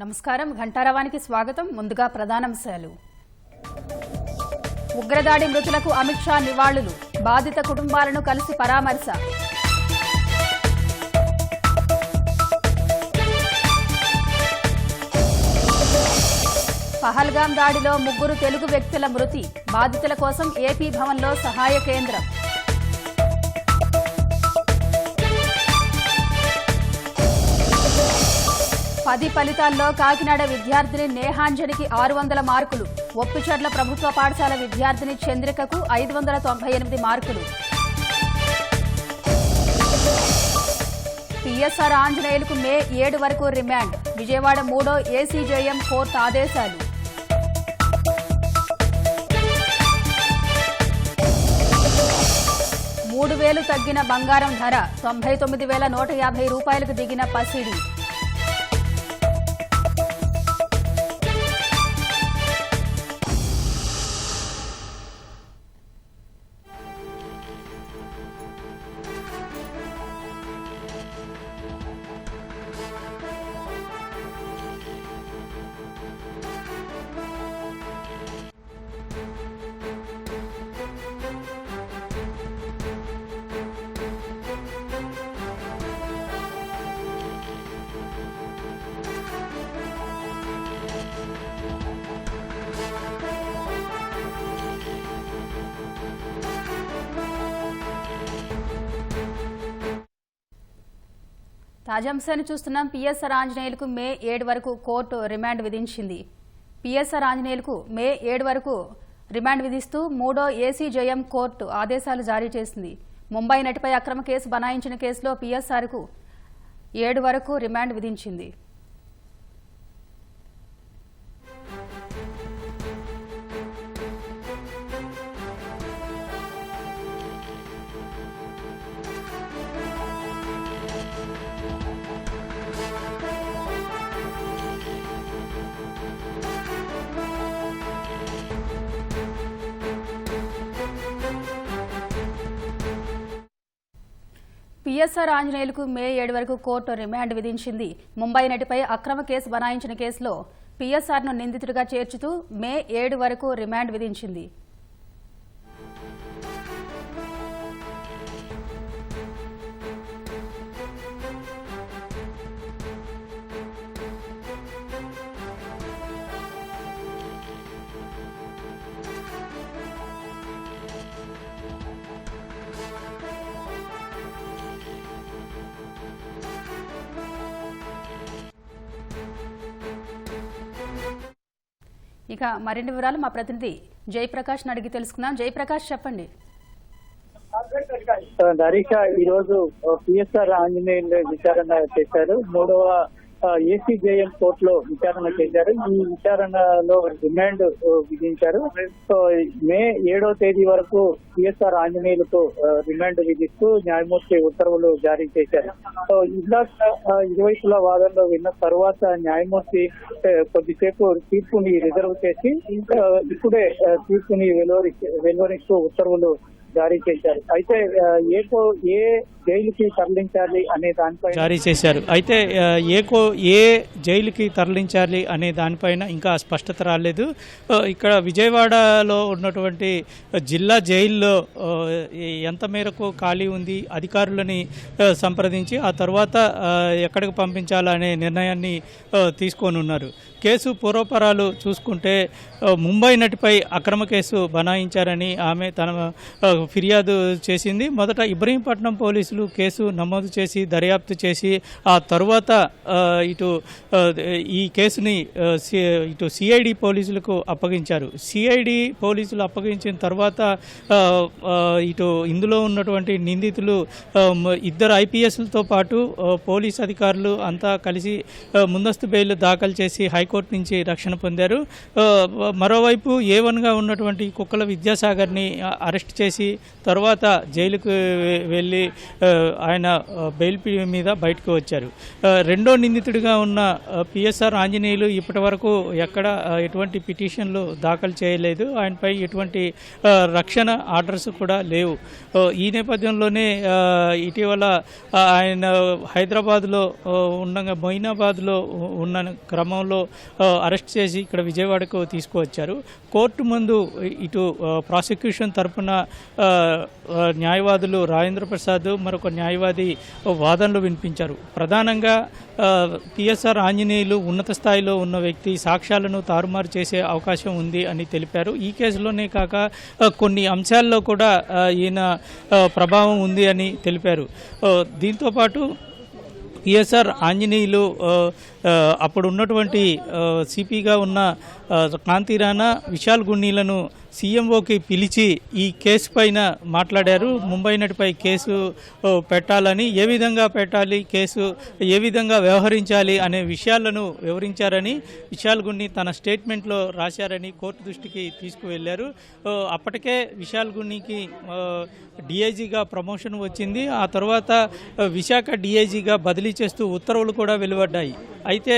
నమస్కారం ఘంటారవానికి స్వాగతం. ముందుగా ప్రధానాంశాలు. ఉగ్రదాడి మృతులకు అమిత్ షా నివాళులు, బాధిత కుటుంబాలను కలిసి పరామర్శ. పహల్గాం దాడిలో 3 తెలుగు వ్యక్తుల మృతి, బాధితుల కోసం ఏపీ భవన్లో సహాయ కేంద్రం. పది ఫలితాల్లో కాకినాడ విద్యార్థిని నేహాంజనికి 600 మార్కులు, ఒప్పిచర్ల ప్రభుత్వ పాఠశాల విద్యార్థిని చంద్రికకు 598 మార్కులు. పిఎస్ఆర్ ఆంజనేయులకు మే 7 వరకు రిమాండ్, విజయవాడ 3వ ఏసీజేఎం కోర్టు ఆదేశాలు. $3,000 తగ్గిన బంగారం ధర, 99,150 రూపాయలకు దిగిన పసిడి. తాజా అంశాన్ని చూస్తున్నాం. పిఎస్ఆర్ ఆంజనేయులకు మే 7 వరకు కోర్టు రిమాండ్ విధించింది. పిఎస్ఆర్ ఆంజనేయులకు మే 7 వరకు రిమాండ్ విధిస్తూ 3వ ఏసీజేఎం కోర్టు ఆదేశాలు జారీ చేసింది. ముంబై నటిపై అక్రమ కేసు బనాయించిన కేసులో పిఎస్ఆర్కు 7 వరకు రిమాండ్ విధించింది. పిఎస్ఆర్ ఆంజనేయులకు మే 7 వరకు కోర్టు రిమాండ్ విధించింది. ముంబై నటిపై అక్రమ కేసు బనాయించిన కేసులో పిఎస్ఆర్ను నిందితుడిగా చేర్చుతూ మే 7 వరకు రిమాండ్ విధించింది. ఇక మరిన్ని వివరాలు మా ప్రతినిధి జయప్రకాష్ అడిగి తెలుసుకుందాం. జయప్రకాష్, చెప్పండి. దరీష ఈరోజు పిఎస్ఆర్ ఆంజనేయులు విచారణ చేశారు. 3వ ఏసీజేఎం కోర్టులో విచారణ చేశారు. ఈ విచారణలో రిమాండ్ విధించారు. మే 7వ తేదీ వరకు పిఎస్ఆర్ ఆంజనేయులకు రిమాండ్ విధిస్తూ న్యాయమూర్తి ఉత్తర్వులు జారీ చేశారు. ఇందాక ఇరువైపుల వాదనలో విన్న తర్వాత న్యాయమూర్తి కొద్దిసేపు తీర్పుని రిజర్వ్ చేసి ఇప్పుడే తీర్పుని వెలువరిస్తూ ఉత్తర్వులు జారీ చేశారు. అయితే ఏ జైలుకి తరలించాలి అనే దానిపై జారీ చేశారు. అయితే ఏ జైలుకి తరలించాలి అనే దానిపైన ఇంకా స్పష్టత రాలేదు. ఇక్కడ విజయవాడలో ఉన్నటువంటి జిల్లా జైల్లో ఎంత మేరకు ఖాళీ ఉంది, అధికారులని సంప్రదించి ఆ తర్వాత ఎక్కడికి పంపించాలనే నిర్ణయాన్ని తీసుకొని ఉన్నారు. కేసు పూర్వపరాలు చూసుకుంటే ముంబై నటిపై అక్రమ కేసు బనాయించారని ఆమె తన ఫిర్యాదు చేసింది. మొదట ఇబ్రహీంపట్నం పోలీసులు కేసు నమోదు చేసి దర్యాప్తు చేసి ఆ తరువాత ఈ కేసుని సిఐడి పోలీసులకు అప్పగించారు. సిఐడి పోలీసులు అప్పగించిన తర్వాత ఇందులో ఉన్నటువంటి నిందితులు 2 ఐపీఎస్లతో పాటు పోలీస్ అధికారులు అంతా కలిసి ముందస్తు బెయిల్ దాఖలు చేసి హైకోర్టు నుంచి రక్షణ పొందారు. మరోవైపు A1గా ఉన్నటువంటి కుక్కల విద్యాసాగర్ని అరెస్ట్ చేసి తర్వాత జైలుకు వెళ్ళి ఆయన బెయిల్ మీద బయటకు వచ్చారు. రెండో నిందితుడిగా ఉన్న PSR ఆంజనేయులు ఇప్పటి వరకు ఎక్కడ ఎటువంటి పిటిషన్లు దాఖలు చేయలేదు. ఆయనపై ఎటువంటి రక్షణ ఆర్డర్స్ కూడా లేవు. ఈ నేపథ్యంలోనే ఇటీవల ఆయన హైదరాబాద్లో ఉండగా మొయినాబాద్లో ఉన్న క్రమంలో అరెస్ట్ చేసి ఇక్కడ విజయవాడకు తీసుకువచ్చారు. కోర్టు ముందు ఇటు ప్రాసిక్యూషన్ తరఫున న్యాయవాదులు రాజేంద్ర ప్రసాద్ మరొక న్యాయవాది వాదనలు వినిపించారు. ప్రధానంగా PSR ఆంజనేయులు ఉన్నత స్థాయిలో ఉన్న వ్యక్తి, సాక్ష్యాలను తారుమారు చేసే అవకాశం ఉంది అని తెలిపారు. ఈ కేసులోనే కాక కొన్ని అంశాల్లో కూడా ఈయన ప్రభావం ఉంది అని తెలిపారు. దీంతోపాటు PSR ఆంజనేయులు అప్పుడు ఉన్నటువంటి సిపిగా ఉన్న కాంతి రాణా, విశాల్ గున్నీలను CMOకి పిలిచి ఈ కేసు పైన మాట్లాడారు. ముంబై నటిపై కేసు పెట్టాలని, ఏ విధంగా పెట్టాలి, కేసు ఏ విధంగా వ్యవహరించాలి అనే విషయాలను వివరించారని విశాల్ గున్ని తన స్టేట్మెంట్లో రాశారని కోర్టు దృష్టికి తీసుకువెళ్లారు. అప్పటికే విశాల్ గున్నికి DIGగా ప్రమోషన్ వచ్చింది. ఆ తర్వాత విశాఖ DIGగా బదిలీ చేస్తూ ఉత్తర్వులు కూడా వెలువడ్డాయి. అయితే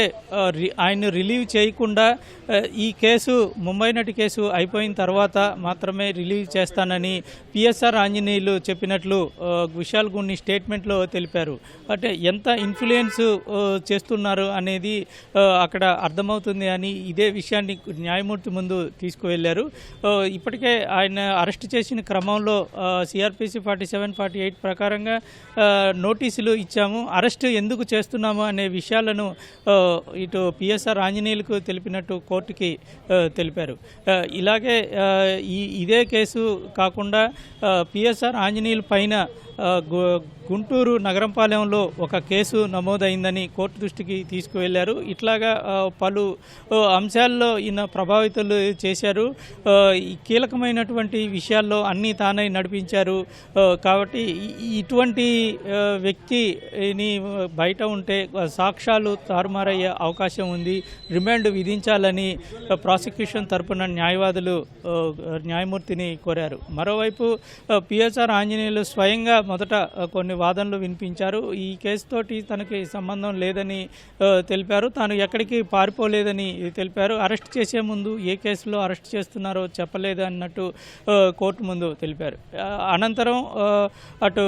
ఆయన రిలీవ్ చేయకుండా ఈ కేసు ముంబై నటి కేసు అయిపోయిన తర్వాత మాత్రమే రిలీవ్ చేస్తానని PSR ఆంజనేయులు చెప్పినట్లు విశాల్ గున్ని స్టేట్మెంట్లో తెలిపారు. అంటే ఎంత ఇన్ఫ్లుయెన్స్ చేస్తున్నారు అనేది అక్కడ అర్థమవుతుంది అని ఇదే విషయాన్ని న్యాయమూర్తి ముందు తీసుకువెళ్లారు. ఇప్పటికే ఆయన అరెస్ట్ చేసిన క్రమంలో CRPC 47-48 ప్రకారంగా నోటీసులు ఇచ్చాము, అరెస్ట్ ఎందుకు చేస్తున్నాము అనే విషయాలను ఇటు PSR ఆంజనేయులకు తెలిపినట్టు కోర్టుకి తెలిపారు. ఇలాగే ఇదే కేసు కాకుండా PSR ఆంజనేయుల పైన గుంటూరు నగరంపాలెంలో ఒక కేసు నమోదైందని కోర్టు దృష్టికి తీసుకువెళ్లారు. ఇట్లాగా పలు అంశాల్లో ఈయన ప్రభావితులు చేశారు. ఈ కీలకమైనటువంటి విషయాల్లో అన్నీ తానై నడిపించారు. కాబట్టి ఇటువంటి వ్యక్తిని బయట ఉంటే సాక్ష్యాలు తారుమారయ్యే అవకాశం ఉంది, రిమాండ్ విధించాలని ప్రాసిక్యూషన్ తరపున న్యాయవాదులు న్యాయమూర్తిని కోరారు. మరోవైపు PSR ఆంజనేయులు స్వయంగా మొదట కొన్ని వాదనలు వినిపించారు. ఈ కేసుతోటి తనకి సంబంధం లేదని తెలిపారు. తాను ఎక్కడికి పారిపోలేదని తెలిపారు. అరెస్ట్ చేసే ముందు ఏ కేసులో అరెస్ట్ చేస్తున్నారో చెప్పలేదు అన్నట్టు కోర్టు ముందు తెలిపారు. అనంతరం అటు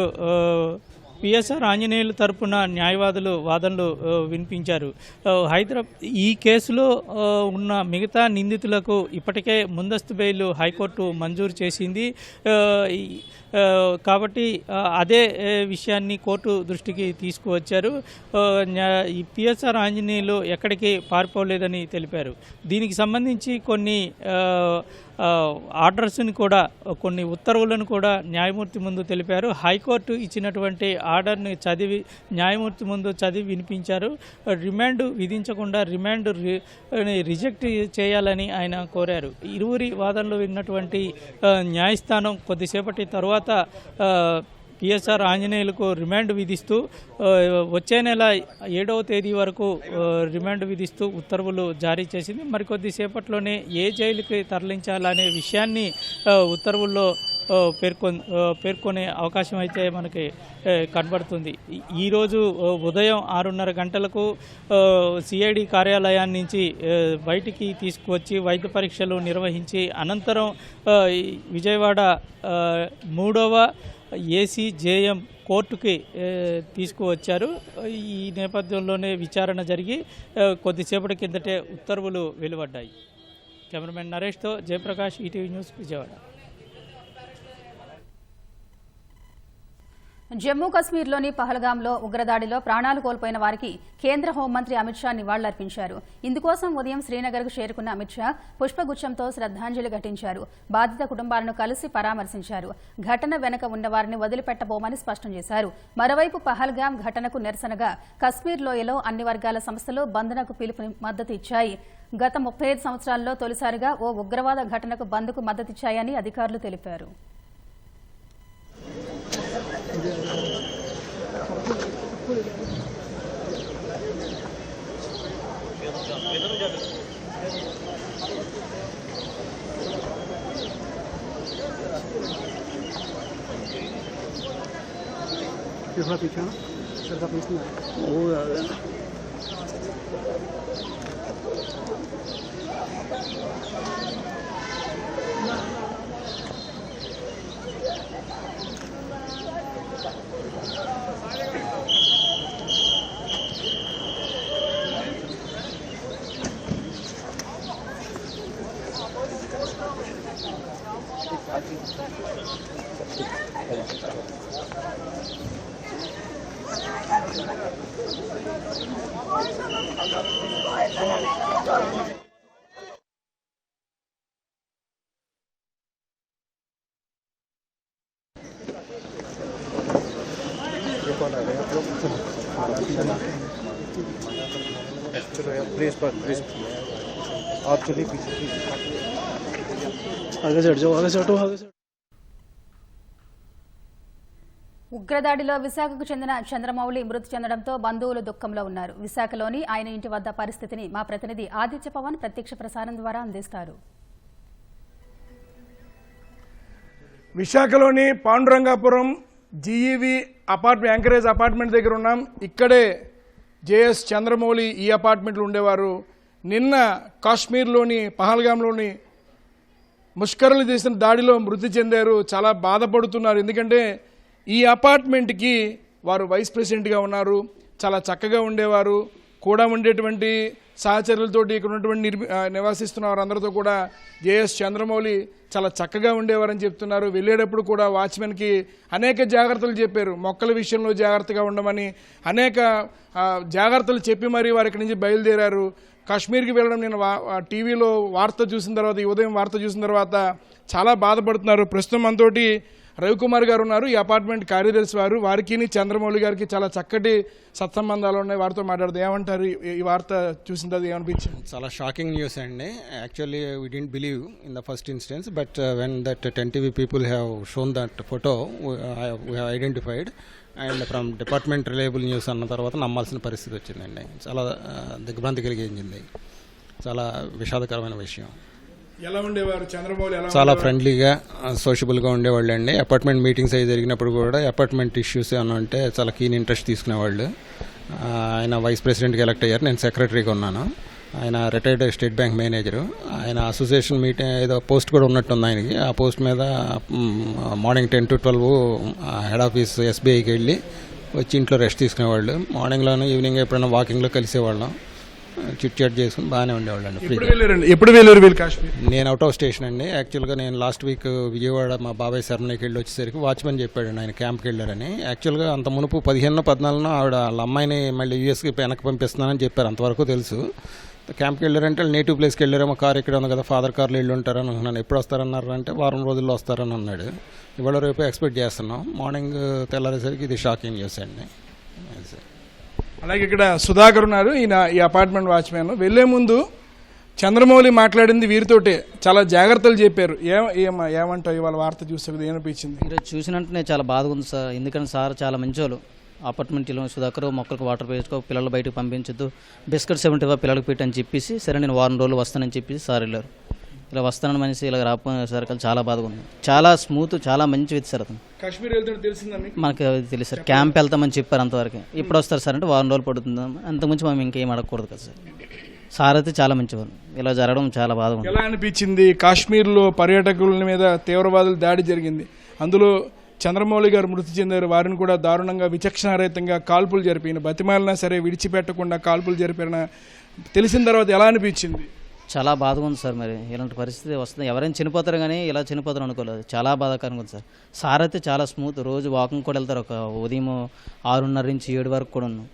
PSR ఆంజనేయుల తరపున న్యాయవాదులు వాదనలు వినిపించారు. ఈ కేసులో ఉన్న మిగతా నిందితులకు ఇప్పటికే ముందస్తు బెయిల్ హైకోర్టు మంజూరు చేసింది. కాబట్టి అదే విషయాన్ని కోర్టు దృష్టికి తీసుకువచ్చారు. ఈ PSR ఆంజనేయులు ఎక్కడికి పారిపోలేదని తెలిపారు. దీనికి సంబంధించి కొన్ని ఆర్డర్స్ని కూడా, కొన్ని ఉత్తర్వులను కూడా న్యాయమూర్తి ముందు తెలిపారు. హైకోర్టు ఇచ్చినటువంటి ఆర్డర్ని న్యాయమూర్తి ముందు చదివి వినిపించారు. రిమాండ్ విధించకుండా రిమాండ్ రిజెక్ట్ చేయాలని ఆయన కోరారు. ఇరువురి వాదనలు విన్నటువంటి న్యాయస్థానం కొద్దిసేపటి తర్వాత PSR ఆంజనేయులకు రిమాండ్ విధిస్తూ వచ్చే నెల 7వ తేదీ వరకు రిమాండ్ విధిస్తూ ఉత్తర్వులు జారీ చేసింది. మరికొద్దిసేపట్లోనే ఏ జైలుకి తరలించాలనే విషయాన్ని ఉత్తర్వుల్లో పేర్కొనే అవకాశం అయితే మనకి కనబడుతుంది. ఈరోజు ఉదయం 6:30 గంటలకు CID కార్యాలయాన్ని నుంచి బయటికి తీసుకువచ్చి వైద్య పరీక్షలు నిర్వహించి అనంతరం విజయవాడ 3వ ACJM కోర్టుకి తీసుకువచ్చారు. ఈ నేపథ్యంలోనే విచారణ జరిగి కొద్దిసేపటి కిందటే ఉత్తర్వులు వెలువడ్డాయి. కెమెరామెన్ నరేష్తో జయప్రకాష్, ఈటీవీ న్యూస్, విజయవాడ. జమ్మూ కశ్మీర్లోని పహల్గాంలో ఉగ్రదాడిలో ప్రాణాలు కోల్పోయిన వారికి కేంద్ర హోంమంత్రి అమిత్ షా నివాళులర్పించారు. ఇందుకోసం ఉదయం శ్రీనగర్కు చేరుకున్న అమిత్ షా పుష్పగుచ్చంతో శ్రద్ధాంజలి ఘటించారు. బాధిత కుటుంబాలను కలిసి పరామర్శించారు. ఘటన వెనక ఉన్నవారిని వదిలిపెట్టబోమని స్పష్టం చేశారు. మరోవైపు పహల్గాం ఘటనకు నిరసనగా కశ్మీర్ లోయలో అన్ని వర్గాల సంస్థలు బంద్కు పిలుపు మద్దతు ఇచ్చాయి. గత 35 సంవత్సరాల్లో తొలిసారిగా ఓ ఉగ్రవాద ఘటనకు బంద్కు మద్దతిచ్చాయని అధికారులు తెలిపారు. थोड़ा पीछे ना सर का पीछे ना वो आ गया चलो यार प्लीज आप चलिए पीछे आगे चढ़ जाओ आगे चढ़ो आगे चढ़ो ఉగ్రదాడిలో విశాఖకు చెందిన చంద్రమౌళి మృతి చెందడంతో బంధువులు దుఃఖంలో ఉన్నారు. విశాఖలోని ఆయన ఇంటి వద్ద పరిస్థితిని మా ప్రతినిధి ఆదిత్య పవన్ ప్రత్యక్ష ప్రసారం ద్వారా అందిస్తారు. విశాఖలోని పాండురంగాపురం జీఈవి యాంకరేజ్ అపార్ట్మెంట్ దగ్గర ఉన్నాం. ఇక్కడే జేఎస్ చంద్రమౌళి ఈ అపార్ట్మెంట్లో ఉండేవారు. నిన్న కాశ్మీర్లోని పహల్గాంలోని ముష్కరులు చేసిన దాడిలో మృతి చెందారు. చాలా బాధపడుతున్నారు. ఎందుకంటే ఈ అపార్ట్మెంట్కి వారు వైస్ ప్రెసిడెంట్గా ఉన్నారు. చాలా చక్కగా ఉండేవారు. కూడా ఉండేటువంటి సహచరులతోటి ఇక్కడ ఉన్నటువంటి నివాసిస్తున్న వారందరితో కూడా జేఎస్ చంద్రమౌళి చాలా చక్కగా ఉండేవారని చెప్తున్నారు. వెళ్ళేటప్పుడు కూడా వాచ్మెన్కి అనేక జాగ్రత్తలు చెప్పారు. మొక్కల విషయంలో జాగ్రత్తగా ఉండమని అనేక జాగ్రత్తలు చెప్పి మరీ వారు ఇక్కడి నుంచి బయలుదేరారు. కాశ్మీర్కి వెళ్ళడం నేను టీవీలో వార్త చూసిన తర్వాత, ఈ ఉదయం వార్త చూసిన తర్వాత చాలా బాధపడుతున్నారు. ప్రస్తుతం మనతోటి రవికుమార్ గారు ఉన్నారు. ఈ అపార్ట్మెంట్ కార్యదర్శి వారికి చంద్రమౌళి గారికి చాలా చక్కటి సత్సంబంధాలు ఉన్నాయి. వారితో మాట్లాడుతూ ఏమంటారు? ఈ వార్త చూసిన తర్వాత ఏమనిపించింది? చాలా షాకింగ్ న్యూస్ అండి. Actually we didn't believe in the first instance, but when that 10 TV people have shown that photo, we have identified, and from department reliable news అన్న తర్వాత నమ్మాల్సిన పరిస్థితి వచ్చిందండి. చాలా దిగ్భ్రాంతి కలిగించింది. చాలా విషాదకరమైన విషయం. ఎలా ఉండేవారు చంద్రమౌళి? చాలా ఫ్రెండ్లీగా సోషబుల్గా ఉండేవాళ్ళు అండి. అపార్ట్మెంట్ మీటింగ్స్ అవి జరిగినప్పుడు కూడా అపార్ట్మెంట్ ఇష్యూస్ ఏమన్నా అంటే చాలా కీన్ ఇంట్రెస్ట్ తీసుకునేవాళ్ళు. ఆయన వైస్ ప్రెసిడెంట్గా ఎలక్ట్ అయ్యారు. నేను సెక్రటరీగా ఉన్నాను. ఆయన రిటైర్డ్ స్టేట్ బ్యాంక్ మేనేజరు. ఆయన అసోసియేషన్ మీటింగ్ ఏదో పోస్ట్ కూడా ఉన్నట్టుంది ఆయనకి. ఆ పోస్ట్ మీద మార్నింగ్ 10 to 12 హెడ్ ఆఫీస్ ఎస్బీఐకి వెళ్ళి వచ్చి ఇంట్లో రెస్ట్ తీసుకునేవాళ్ళు. మార్నింగ్లోనూ ఈవినింగ్ ఎప్పుడైనా వాకింగ్లో కలిసేవాళ్ళం. చిట్ చాట్ చేసుకుని బాగానే ఉండేవాళ్ళు అండి. ఎప్పుడు వెళ్ళారు వీళ్ళు కాశ్మీర్? నేను అవుట్ ఆఫ్ స్టేషన్ అండి. యాక్చువల్గా నేను లాస్ట్ వీక్ విజయవాడ మా బాబాయ్ సెరమనీకి వెళ్ళి వచ్చేసరికి వాచ్మెన్ చెప్పాడండి ఆయన క్యాంప్కి వెళ్ళారని. యాక్చువల్గా అంత మునుపు 15-14 ఆవిడ వాళ్ళ అమ్మాయిని మళ్ళీ యూఎస్కి వెనక్కి పంపిస్తున్నానని చెప్పారు. అంతవరకు తెలుసు. క్యాంప్కి వెళ్ళారంటే నేటివ్ ప్లేస్కి వెళ్ళారేమో, కార్ ఇక్కడ ఉంది కదా, ఫాదర్ కార్లో వెళ్ళి ఉంటారని అనుకున్నాను. ఎప్పుడు వస్తారన్నారు అంటే వారం రోజుల్లో వస్తారని అన్నాడు. ఇవాళ రేపు ఎక్స్పెక్ట్ చేస్తున్నాం. మార్నింగ్ తెల్లారేసరికి ఇది షాకింగ్ న్యూస్ అండి. అలాగే ఇక్కడ సుధాకర్ ఉన్నారు. ఈయన ఈ అపార్ట్మెంట్ వాచ్మెన్. వెళ్లే ముందు చంద్రమౌళి మాట్లాడింది వీరితోటే. చాలా జాగ్రత్తలు చెప్పారు. ఏమంటావు ఇవాళ వార్త చూసే ఏమనిపించింది? ఈరోజు చూసినట్టు చాలా బాధగా ఉంది సార్. ఎందుకంటే సార్ చాలా మంచోళ్ళు. అపార్ట్మెంట్లో సుధాకర్ మొక్కలకు వాటర్ వేసుకో, పిల్లలు బయటకు పంపించద్దు, బిస్కెట్స్ 70 పిల్లలకు పెట్టని చెప్పేసి, సరే నేను వారం రోజులు వస్తానని చెప్పేసి సార్ వెళ్ళారు. ఇలా వస్తానని మనిషి ఇలా రాకపోయేసరికి చాలా బాధగా ఉంది. చాలా స్మూత్, చాలా మంచి వ్యక్తి సార్ అతను. కాశ్మీర్ వెళ్తాడు తెలిసిందా మీకు? మనకు తెలుసు సార్. క్యాంప్ వెళ్తామని చెప్పారు అంతవరకు. ఇప్పుడు వస్తారు సార్ అంటే వారం రోజులు పడుతుంది. అంతకుమించి మనం ఇంకేం అడగకూడదు కదా సార్. సార్ అయితే చాలా మంచివారు. ఇలా జరగడం చాలా బాధగా ఉంది. ఎలా అనిపించింది? కాశ్మీర్లో పర్యాటకుల మీద తీవ్రవాదుల దాడి జరిగింది. అందులో చంద్రమౌళి గారు మృతి చెందారు. వారిని కూడా దారుణంగా విచక్షణారహితంగా కాల్పులు జరిపిన, బతిమాలినా సరే విడిచిపెట్టకుండా కాల్పులు జరిపిన తెలిసిన తర్వాత ఎలా అనిపించింది? చాలా బాధగా ఉంది సార్. మరి ఇలాంటి పరిస్థితి వస్తుంది. ఎవరైనా చనిపోతారు కానీ ఇలా చనిపోతారు అనుకోలేదు. చాలా బాధాకరంగా ఉంది సార్. సార్ అయితే చాలా స్మూత్. రోజు వాకింగ్ కూడా వెళ్తారు. ఒక ఉదయం 6:30 నుంచి 7 వరకు కూడా ఉన్నాం.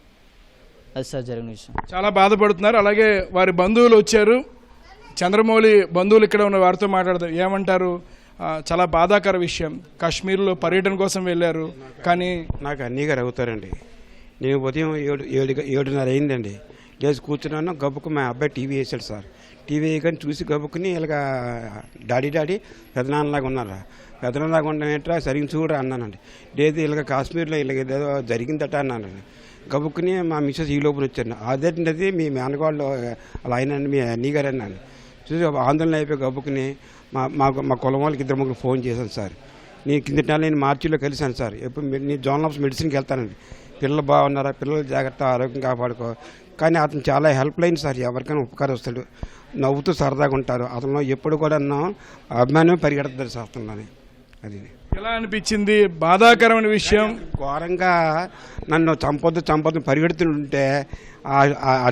అది సార్ జరిగిన విషయం. చాలా బాధపడుతున్నారు. అలాగే వారి బంధువులు వచ్చారు. చంద్రమౌళి బంధువులు ఇక్కడ ఉన్న వారితో మాట్లాడతారు. ఏమంటారు? చాలా బాధాకర విషయం. కాశ్మీర్లో పర్యటన కోసం వెళ్ళారు కానీ నాకు అన్నీ గారు అవుతారండి. నేను ఉదయం 7:30 అయిందండి. లేచి కూర్చున్నాను. గబ్బుకు మా అబ్బాయి టీవీ వేసాడు సార్. టీవీ వేయగానే చూసి గబ్బుకుని ఇలాగా డాడీ పెదనాన్నలాగా ఉన్నారా, పెదనాన్నలాగా ఉండమేట్రా, సరిగ్గా చూడరా అన్నానండి. లేదు ఇలాగ కాశ్మీర్లో ఇలాగ ఏదో జరిగిందట అన్నానండి. గబుక్కుని మా మిస్సెస్ ఈ లోపల వచ్చాను. అదేంటది మీ మేనగాళ్ళు అలా అయినండి, మీ అన్నీ గారు అన్నాను. చూసి ఆందోళన అయిపోయి గబుక్కుని మా కులం వాళ్ళకి 2-3 ఫోన్ చేశాను సార్. నేను కిందటి నెల నేను మార్చిలో కలిశాను సార్. ఎప్పుడు నేను జోనల్ ఆఫీస్ మెడిసిన్కి వెళ్తానండి. పిల్లలు బాగున్నారా, పిల్లలు జాగ్రత్త, ఆరోగ్యం కాపాడుకో. కానీ అతను చాలా హెల్ప్ లైన్ సార్, ఎవరికైనా ఉపకారం వస్తాడు, నవ్వుతూ సరదాగా ఉంటారు. అతను ఎప్పుడు కూడా అభిమానమే పరిగెడుతుంది సార్ అతనిలోని. అది ఎలా అనిపించింది? బాధాకరమైన విషయం, ఘోరంగా నన్ను చంపొద్దు పరిగెడుతుంటే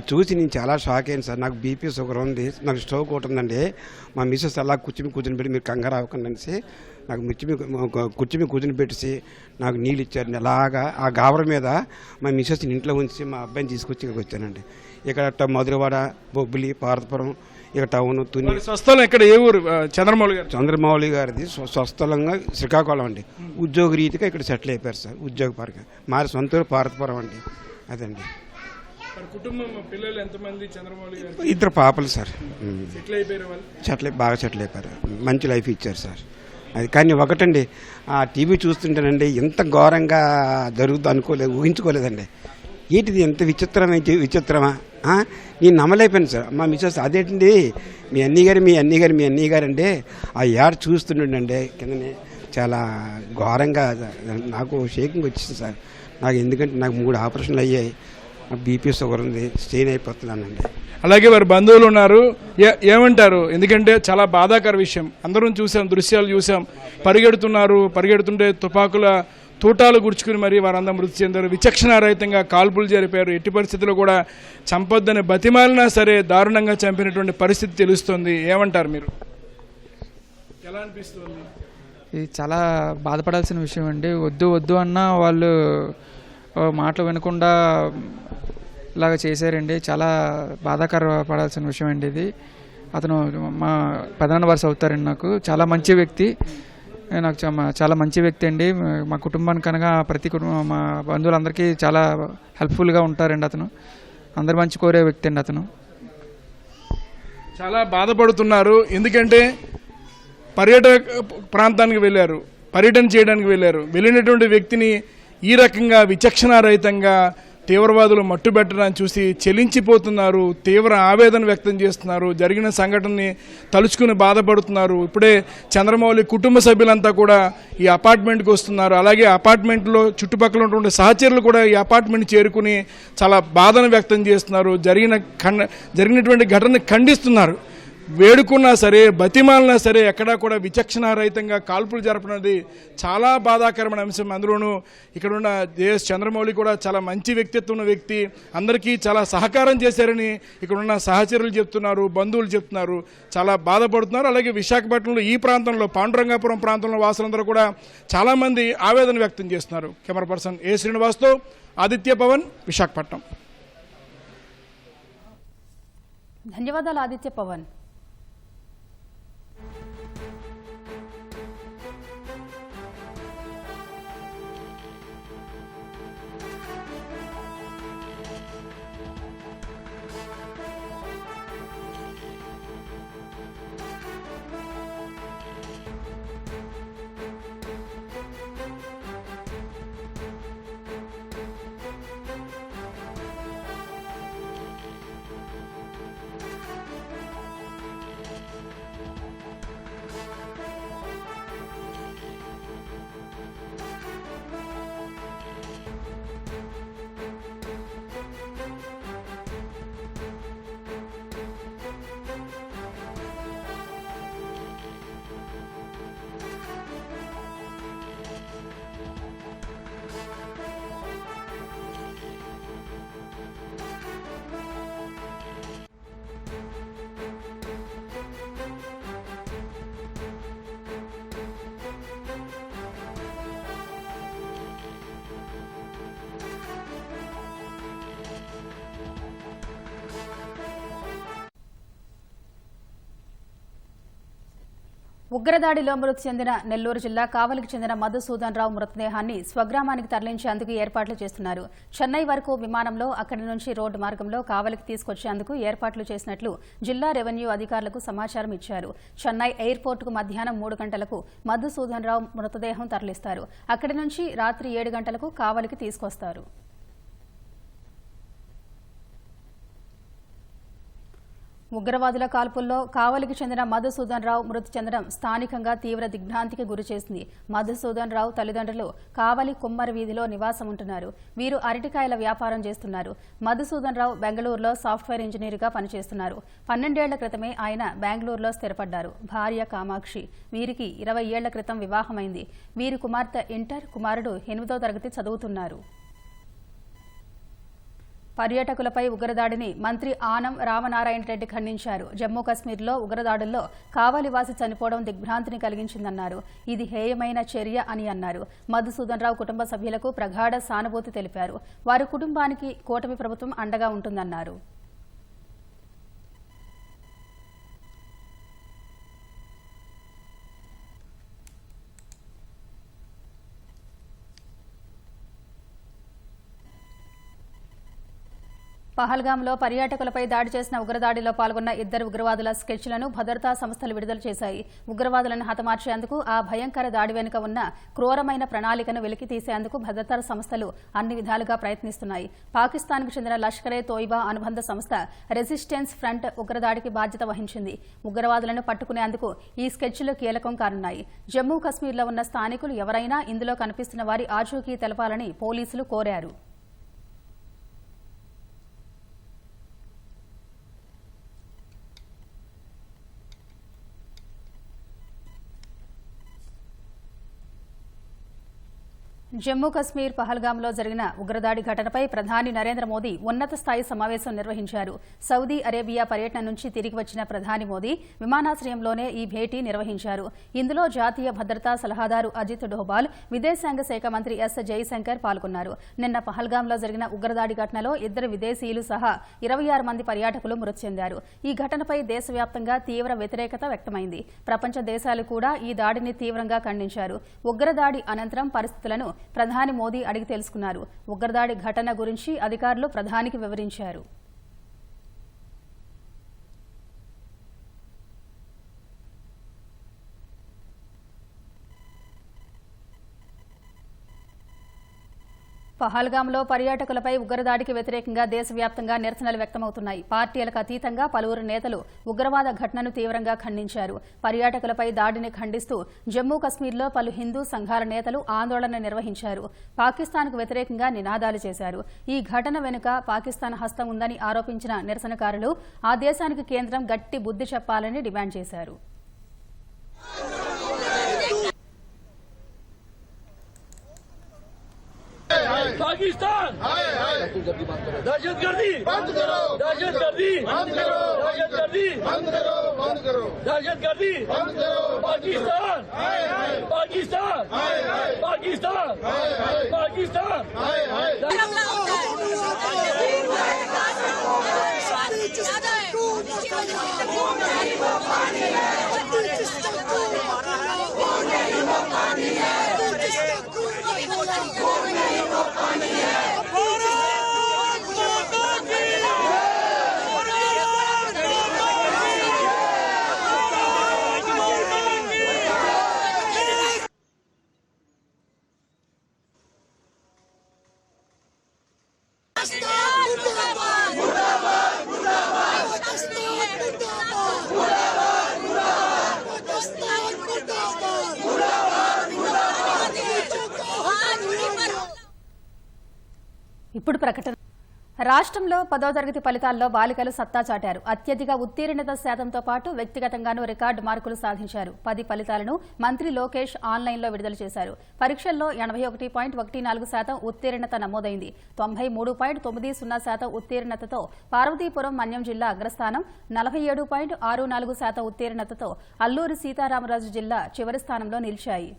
చూసి నేను చాలా షాక్ అయ్యాను సార్. నాకు బీపీ షుగర్ ఉంది, నాకు స్ట్రోక్ ఒకటి ఉందండి. మా మిస్సెస్ అలా కూర్చుని పెట్టి మీరు కంగారు అవ్వకండి అనేసి నాకు కూర్చుని పెట్టేసి నాకు నీళ్ళు ఇచ్చారు. అలాగా ఆ గాబర మీద మా మిస్సెస్ని ఇంట్లో ఉంచి మా అబ్బాయిని తీసుకొచ్చి ఇక్కడికి వచ్చానండి. ఇక్కడ మధురవాడ, బొబ్బిలి, పార్వతపురం, ఇక టౌన్, తుని. స్వస్థలం ఇక్కడ ఏ ఊరు? చంద్రమౌళి గారిది స్వస్థలంగా శ్రీకాకుళం అండి. ఉద్యోగ రీతిగా ఇక్కడ సెటిల్ అయిపోయారు సార్, ఉద్యోగపరంగా. మారి సొంత ఊరు పార్వతపురం అండి. అదండి. కుటుంబం, పిల్లలు ఎంతమంది? చంద్రమౌళి గారు 2 పాపలు సార్. బాగా సెటిల్ అయిపోయారు, మంచి లైఫ్ ఇచ్చారు సార్. అది కానీ ఒకటండి, ఆ టీవీ చూస్తుంటేనండి ఎంత ఘోరంగా జరుగుతుందో ఊహించుకోలేదండి. ఏంటిది ఎంత విచిత్రమా నేను నమ్మలేకపోయాను సార్. మా మిస్సెస్ అదేంటండి మీ అన్నయ్య గారు అంటే ఆ యాడ్ చూస్తుండండి కిందనే చాలా ఘోరంగా నాకు షేకింగ్ వచ్చింది సార్. నాకు ఎందుకంటే నాకు 3 ఆపరేషన్లు అయ్యాయి, బీపీ షుగర్ ఉంది, స్ట్రెయిన్ అయిపోతున్నానండి. అలాగే వారి బంధువులు ఉన్నారు, ఏమంటారు? ఎందుకంటే చాలా బాధాకర విషయం. అందరం చూసాం, దృశ్యాలు చూసాం. పరిగెడుతుంటే తుపాకుల తూటాలు గుర్చుకుని మరి వారందరూ మృతి చెందారు. విచక్షణారహితంగా కాల్పులు జరిపారు. ఎట్టి పరిస్థితుల్లో కూడా చంపొద్దని బతిమాలినా సరే దారుణంగా చంపినటువంటి పరిస్థితి తెలుస్తుంది. ఏమంటారు మీరు? ఎలా అనిపిస్తుంది? ఇది చాలా బాధపడాల్సిన విషయం అండి. వద్దు అన్నా వాళ్ళు మాటలు వినకుండా ఇలాగ చేశారండి. చాలా బాధాకరపడాల్సిన విషయం అండి ఇది. అతను మా పెదనాన్న వరుస అవుతారండి. నాకు చాలా మంచి వ్యక్తి, నాకు చాలా మంచి వ్యక్తి అండి. మా కుటుంబానికి కనుక మా బంధువులందరికీ చాలా హెల్ప్ఫుల్గా ఉంటారండి. అతను అందరు మంచి కోరే వ్యక్తి అండి. అతను చాలా బాధపడుతున్నారు. ఎందుకంటే పర్యాటక ప్రాంతానికి వెళ్ళారు, పర్యటన చేయడానికి వెళ్ళినటువంటి వ్యక్తిని ఈ రకంగా విచక్షణారహితంగా తీవ్రవాదులు మట్టుబెట్టడాన్ని చూసి చెలించిపోతున్నారు, తీవ్ర ఆవేదన వ్యక్తం చేస్తున్నారు, జరిగిన సంఘటనని తలుచుకుని బాధపడుతున్నారు. ఇప్పుడే చంద్రమౌళి కుటుంబ సభ్యులంతా కూడా ఈ అపార్ట్మెంట్కి వస్తున్నారు. అలాగే అపార్ట్మెంట్లో చుట్టుపక్కల ఉన్నటువంటి సహచరులు కూడా ఈ అపార్ట్మెంట్ చేరుకుని చాలా బాధను వ్యక్తం చేస్తున్నారు. జరిగినటువంటి ఘటనని ఖండిస్తున్నారు. వేడుకున్నా సరే, బతిమాలినా సరే ఎక్కడా కూడా విచక్షణారహితంగా కాల్పులు జరపనది చాలా బాధాకరమైన అంశం. అందులోనూ ఇక్కడున్న జేఎస్ చంద్రమౌళి కూడా చాలా మంచి వ్యక్తిత్వం ఉన్న వ్యక్తి, అందరికీ చాలా సహకారం చేశారని ఇక్కడున్న సహచరులు చెప్తున్నారు, బంధువులు చెప్తున్నారు. చాలా బాధపడుతున్నారు. అలాగే విశాఖపట్నంలో ఈ ప్రాంతంలో పాండురంగాపురం ప్రాంతంలో వాసులందరూ కూడా చాలామంది ఆవేదన వ్యక్తం చేస్తున్నారు. కెమెరా పర్సన్ ఏ శ్రీనివాస్తో ఆదిత్య పవన్, విశాఖపట్నం. ధన్యవాదాలు ఆదిత్య పవన్. ఉగ్రదాడిలో మృతి చెందిన నెల్లూరు జిల్లా కావలికి చెందిన మధుసూదన్ రావు మృతదేహాన్ని స్వగ్రామానికి తరలించేందుకు ఏర్పాట్లు చేస్తున్నారు. చెన్నై వరకు విమానంలో, అక్కడి నుంచి రోడ్డు మార్గంలో కావలికి తీసుకొచ్చేందుకు ఏర్పాట్లు చేసినట్లు జిల్లా రెవెన్యూ అధికారులకు సమాచారం ఇచ్చారు. చెన్నై ఎయిర్పోర్టుకు మధ్యాహ్నం 3 గంటలకు మధుసూదన్ రావు మృతదేహం తరలిస్తారు. అక్కడి నుంచి రాత్రి 7 గంటలకు కావలికి తీసుకొస్తారు. ఉగ్రవాదుల కాల్పుల్లో కావలికి చెందిన మధుసూదన్ రావు మృతి చెందడం స్థానికంగా తీవ్ర దిగ్భ్రాంతికి గురిచేసింది. మధుసూదన్ రావు తల్లిదండ్రులు కావలి కుమ్మరి వీధిలో నివాసం ఉంటున్నారు. వీరు అరటికాయల వ్యాపారం చేస్తున్నారు. మధుసూదన్ రావు బెంగళూరులో సాఫ్ట్వేర్ ఇంజనీర్గా పనిచేస్తున్నారు. 12 ఏళ్ల క్రితమే ఆయన బెంగళూరులో స్థిరపడ్డారు. భార్య కామాక్షి. వీరికి 20 ఏళ్ల క్రితం వివాహమైంది. వీరి కుమార్తె ఇంటర్, కుమారుడు 8వ తరగతి చదువుతున్నారు. పర్యాటకులపై ఉగ్రదాడిని మంత్రి ఆనం రామనారాయణ రెడ్డి ఖండించారు. జమ్మూ కశ్మీర్లో ఉగ్రదాడుల్లో కావలివాసి చనిపోవడం దిగ్భ్రాంతిని కలిగించిందన్నారు. ఇది హేయమైన చర్య అని అన్నారు. మధుసూదన్ రావు కుటుంబ సభ్యులకు ప్రగాఢ సానుభూతి తెలిపారు. వారి కుటుంబానికి కూటమి ప్రభుత్వం అండగా ఉంటుందన్నారు. పహల్గాంలో పర్యాటకులపై దాడి చేసిన ఉగ్రదాడిలో పాల్గొన్న 2 ఉగ్రవాదుల స్కెచ్లను భద్రతా సంస్థలు విడుదల చేశాయి. ఉగ్రవాదులను హతమార్చేందుకు ఆ భయంకర దాడి వెనుక ఉన్న క్రూరమైన ప్రణాళికను వెలికితీసేందుకు భద్రతా సంస్థలు అన్ని విధాలుగా ప్రయత్నిస్తున్నాయి. పాకిస్తాన్కు చెందిన లష్కరే తోయిబా అనుబంధ సంస్థ రెసిస్టెన్స్ ఫ్రంట్ ఉగ్రదాడికి బాధ్యత వహించింది. ఉగ్రవాదులను పట్టుకునేందుకు ఈ స్కెచ్లు కీలకం కానున్నాయి. జమ్మూ కశ్మీర్లో ఉన్న స్థానికులు ఎవరైనా ఇందులో కనిపిస్తున్న వారి ఆచూకీ తెలపాలని పోలీసులు కోరారు. జమ్మూ కశ్మీర్ పహల్గాంలో జరిగిన ఉగ్రదాడి ఘటనపై ప్రధాని నరేంద్ర మోదీ ఉన్నత స్థాయి సమావేశం నిర్వహించారు. సౌదీ అరేబియా పర్యటన నుంచి తిరిగి వచ్చిన ప్రధాని మోదీ విమానాశ్రయంలోనే ఈ భేటీ నిర్వహించారు. ఇందులో జాతీయ భద్రతా సలహాదారు అజిత్ డోబాల్, విదేశాంగ శాఖ మంత్రి ఎస్ జైశంకర్ పాల్గొన్నారు. నిన్న పహల్గాంలో జరిగిన ఉగ్రదాడి ఘటనలో 2 విదేశీయులు సహా 26 మంది పర్యాటకులు మృతి చెందారు. ఈ ఘటనపై దేశవ్యాప్తంగా తీవ్ర వ్యతిరేకత వ్యక్తమైంది. ప్రపంచ దేశాలు కూడా ఈ దాడిని తీవ్రంగా ఖండించారు. ఉగ్రదాడి అనంతరం పరిస్థితులను ప్రధాని మోదీ అడిగి తెలుసుకున్నారు. ఉగ్రదాడి ఘటన గురించి అధికారులు ప్రధానికి వివరించారు. పహల్గాంలో పర్యాటకులపై ఉగ్రదాడికి వ్యతిరేకంగా దేశవ్యాప్తంగా నిరసనలు వ్యక్తమవుతున్నాయి. పార్టీలకు అతీతంగా పలువురు నేతలు ఉగ్రవాద ఘటనను తీవ్రంగా ఖండించారు. పర్యాటకులపై దాడిని ఖండిస్తూ జమ్మూ కశ్మీర్లో పలు హిందూ సంఘాల నేతలు ఆందోళన నిర్వహించారు. పాకిస్తాన్కు వ్యతిరేకంగా నినాదాలు చేశారు. ఈ ఘటన వెనుక పాకిస్తాన్ హస్తం ఉందని ఆరోపించిన నిరసనకారులు ఆ దేశానికి కేంద్రం గట్టి బుద్ధి చెప్పాలని డిమాండ్ చేశారు. पाकिस्तान दहशतगर्दी बंद करो, दहशतगर्दी बंद करो, दहशतगर्दी बंद करो, बंद करो, दहशतगर्दी बंद करो, पाकिस्तान पाकिस्तान पाकिस्तान पाकिस्तान ఇప్పుడు ప్రకటన. రాష్ట్రంలో 10వ తరగతి ఫలితాల్లో బాలికలు సత్తా చాటారు. అత్యధిక ఉత్తీర్ణత శాతంతో పాటు వ్యక్తిగతంగానూ రికార్డు మార్కులు సాధించారు. 10 ఫలితాలను మంత్రి లోకేష్ ఆన్లైన్లో విడుదల చేశారు. పరీక్షల్లో 81.14% ఉత్తీర్ణత నమోదైంది. 93.90% ఉత్తీర్ణతతో పార్వతీపురం మన్యం జిల్లా అగ్రస్థానం, 47.64% ఉత్తీర్ణతతో అల్లూరి సీతారామరాజు జిల్లా చివరి స్థానంలో నిలిచాయి.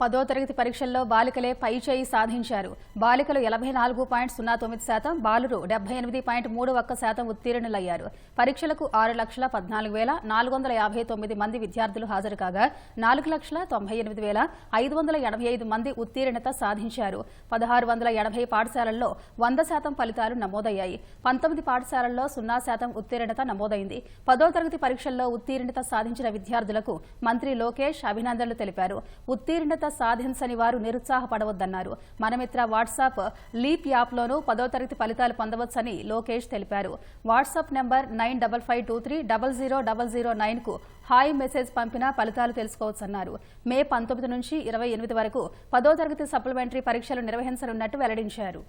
10వ తరగతి పరీక్షల్లో బాలికలే పైచేయి సాధించారు. బాలికలు 84.09%, బాలురు 78.31% ఉత్తీర్ణులయ్యారు. పరీక్షలకు 6,14,459 మంది విద్యార్థులు హాజరు కాగా 4,98,585 మంది ఉత్తీర్ణత సాధించారు. 1,680 పాఠశాలల్లో 100% ఫలితాలు నమోదయ్యాయి. 19 పాఠశాలల్లో 0% ఉత్తీర్ణత నమోదైంది. 10వ తరగతి పరీక్షల్లో ఉత్తీర్ణత సాధించిన విద్యార్థులకు మంత్రి లోకేష్ అభినందనలు తెలిపారు. ఉత్తీర్ణత సాధించని వారు నిరుత్సాహపడవద్దన్నారు. మనమిత్ర వాట్సాప్ లీప్ యాప్లోనూ 10వ తరగతి ఫలితాలు పొందవచ్చని లోకేష్ తెలిపారు. వాట్సాప్ నెంబర్ 9553000009కు హాయ్ మెసేజ్ పంపినా ఫలితాలు తెలుసుకోవచ్చన్నారు. మే 19 నుంచి 28 వరకు 10వ తరగతి సప్లిమెంటరీ పరీక్షలు నిర్వహించనున్నట్టు వెల్లడించారు.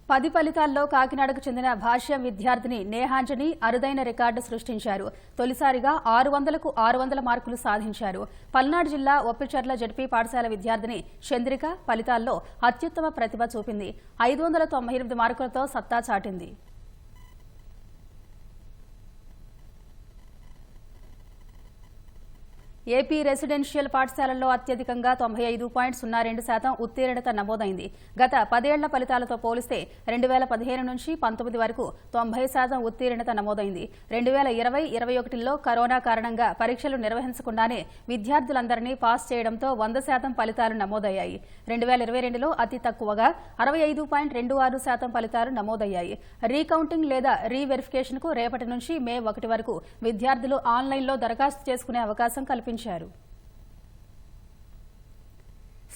పది ఫలితాల్లో కాకినాడకు చెందిన భాష్యం విద్యార్థిని నేహాంజని అరుదైన రికార్డు సృష్టించారు. తొలిసారిగా 600కు 600 మార్కులు సాధించారు. పల్నాడు జిల్లా ఒప్పిచర్ల జడ్పీ పాఠశాల విద్యార్థిని చంద్రిక ఫలితాల్లో అత్యుత్తమ ప్రతిభ చూపింది. 598 మార్కులతో సత్తా చాటింది. ఏపీ రెసిడెన్షియల్ పాఠశాలల్లో అత్యధికంగా 95.02% ఉత్తీర్ణత నమోదైంది. గత 10 ఏళ్ల ఫలితాలతో పోలిస్తే 2015 నుంచి 19 వరకు 90% ఉత్తీర్ణత నమోదైంది. 2020-21లో కరోనా కారణంగా పరీక్షలు నిర్వహించకుండానే విద్యార్థులందరినీ పాస్ చేయడంతో 100% ఫలితాలు నమోదయ్యాయి. 2022లో అతి తక్కువగా 65.26% ఫలితాలు నమోదయ్యాయి. రీకౌంటింగ్ లేదా రీవెరిఫికేషన్కు రేపటి నుంచి మే 1 వరకు విద్యార్థులు ఆన్లైన్లో దరఖాస్తు చేసుకునే అవకాశం కల్పించారు.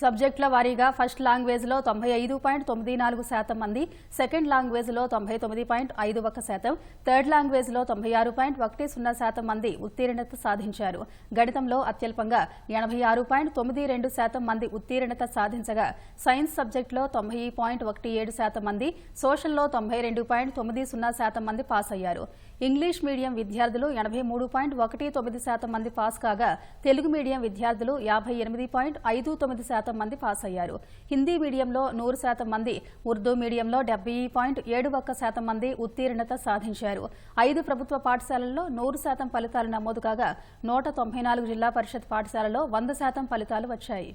సబ్జెక్టుల వారీగా ఫస్ట్ లాంగ్వేజ్లో 95.94% మంది, సెకండ్ లాంగ్వేజ్లో 99.51%, థర్డ్ లాంగ్వేజ్లో 96.10% మంది ఉత్తీర్ణత సాధించారు. గణితంలో అత్యల్పంగా 86.92% మంది ఉత్తీర్ణత సాధించగా సైన్స్ సబ్జెక్టులో 90.17% మంది, సోషల్లో 92.90% మంది పాస్ అయ్యారు. ఇంగ్లీష్ మీడియం విద్యార్థులు 83.19% మంది పాస్ కాగా తెలుగు మీడియం విద్యార్థులు 58.59% మంది పాస్ అయ్యారు. హిందీ మీడియంలో 100% మంది, ఉర్దూ మీడియంలో 70.71% మంది ఉత్తీర్ణత సాధించారు. 5 ప్రభుత్వ పాఠశాలల్లో 100% ఫలితాలు నమోదు కాగా 194 జిల్లా పరిషత్ పాఠశాలలో 100% ఫలితాలు వచ్చాయి.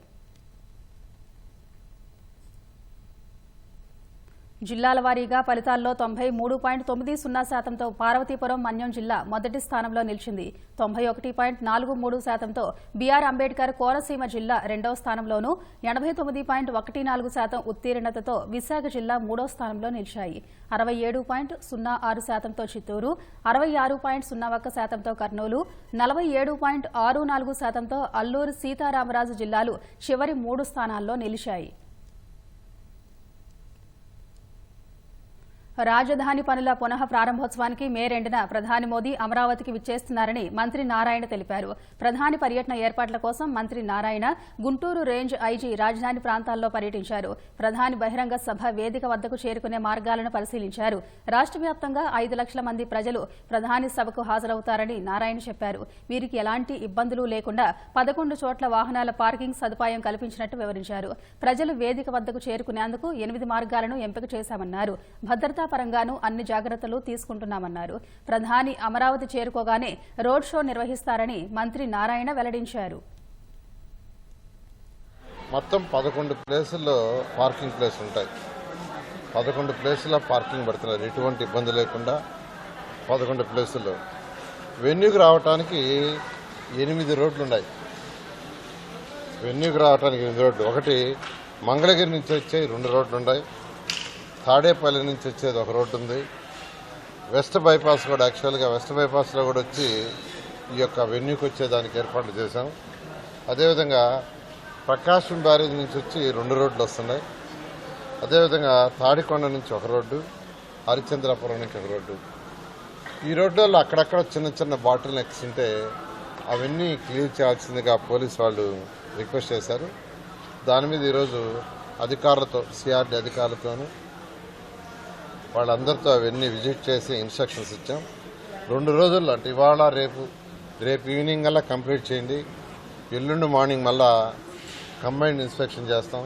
జిల్లాల వారీగా ఫలితాల్లో 93.90%తో పార్వతీపురం మన్యం జిల్లా మొదటి స్థానంలో నిలిచింది. 91.43%తో బీఆర్ అంబేద్కర్ కోనసీమ జిల్లా రెండవ స్థానంలోనూ, 89.14% ఉత్తీర్ణతతో విశాఖ జిల్లా మూడో స్థానంలో నిలిచాయి. 67.06%తో చిత్తూరు, 66.01%తో కర్నూలు, 47.64%తో అల్లూరు సీతారామరాజు జిల్లాలు చివరి 3 స్థానాల్లో నిలిచాయి. రాజధాని పనుల పునః ప్రారంభోత్సవానికి మే 2న ప్రధాని మోదీ అమరావతికి విచ్చేస్తున్నారని మంత్రి నారాయణ తెలిపారు. ప్రధాని పర్యటన ఏర్పాట్ల కోసం మంత్రి నారాయణ గుంటూరు రేంజ్ ఐజీ రాజధాని ప్రాంతాల్లో పర్యటించారు. ప్రధాని బహిరంగ సభ వేదిక వద్దకు చేరుకునే మార్గాలను పరిశీలించారు. రాష్ట్ర వ్యాప్తంగా 5 లక్షల మంది ప్రజలు ప్రధాని సభకు హాజరవుతారని నారాయణ చెప్పారు. వీరికి ఎలాంటి ఇబ్బందులు లేకుండా 11 చోట్ల వాహనాల పార్కింగ్ సదుపాయం కల్పించినట్టు వివరించారు. ప్రజలు వేదిక వద్దకు చేరుకునేందుకు 8 మార్గాలను ఎంపిక చేశామన్నారు. భద్రతా పరంగానూ అన్ని జాగ్రత్తలు తీసుకుంటున్నామన్నారు. ప్రధాని అమరావతి చేరుకోగానే రోడ్ షో నిర్వహిస్తారని మంత్రి నారాయణ వెల్లడించారు. మొత్తం 11 ప్లేసుల్లో పార్కింగ్ ప్లేస్ ఉంటాయి. 11 ప్లేసుల్లో పార్కింగ్ పెడుతున్నారు. ఎటువంటి ఇబ్బంది లేకుండా 11 ప్లేసుల్లో. వెన్యూకి రావడానికి 8 రోడ్లు ఉన్నాయి. వెన్యూకి రావడానికి 8 రోడ్లు. ఒకటి మంగళగిరి నుంచి వచ్చే 2 రోడ్లు ఉన్నాయి. తాడేపల్లి నుంచి వచ్చేది 1 రోడ్డు ఉంది. వెస్ట్ బైపాస్ కూడా యాక్చువల్గా వెస్ట్ బైపాస్లో కూడా వచ్చి ఈ యొక్క వెన్యూకి వచ్చేదానికి ఏర్పాట్లు చేశాం. అదేవిధంగా ప్రకాశం బ్యారేజ్ నుంచి వచ్చి 2 రోడ్లు వస్తున్నాయి. అదేవిధంగా తాడికొండ నుంచి 1 రోడ్డు, హరిచంద్రాపురం నుంచి 1 రోడ్డు. ఈ రోడ్లలో అక్కడక్కడ చిన్న చిన్న బాటిల్ నెక్స్ ఉంటే అవన్నీ క్లియర్ చేయాల్సిందిగా పోలీసు వాళ్ళు రిక్వెస్ట్ చేశారు. దాని మీద ఈరోజు అధికారులతో, సిఆర్డీ అధికారులతోనూ వాళ్ళందరితో అవన్నీ విజిట్ చేసి ఇన్స్ట్రక్షన్స్ ఇచ్చాం. 2 రోజుల్లో అంటే ఇవాళ రేపు ఈవినింగ్ అలా కంప్లీట్ చేయండి. ఎల్లుండి మార్నింగ్ మళ్ళా కంబైన్డ్ ఇన్స్పెక్షన్ చేస్తాం.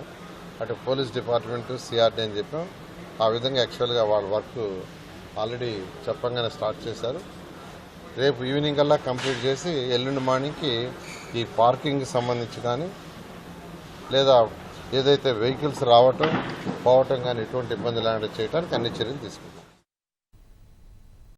అటు పోలీస్ డిపార్ట్మెంటు, సిఆర్డీ అని చెప్పాం. ఆ విధంగా యాక్చువల్గా వాళ్ళ వర్క్ ఆల్రెడీ చెప్పంగానే స్టార్ట్ చేశారు. రేపు ఈవినింగ్ అలా కంప్లీట్ చేసి ఎల్లుండి మార్నింగ్కి ఈ పార్కింగ్కి సంబంధించి కానీ లేదా ఏదైతే వెహికల్స్ రావటం పోవటం కానీ ఎటువంటి ఇబ్బంది లేకుండా చేయడానికి అన్ని చర్యలు తీసుకుంటాం.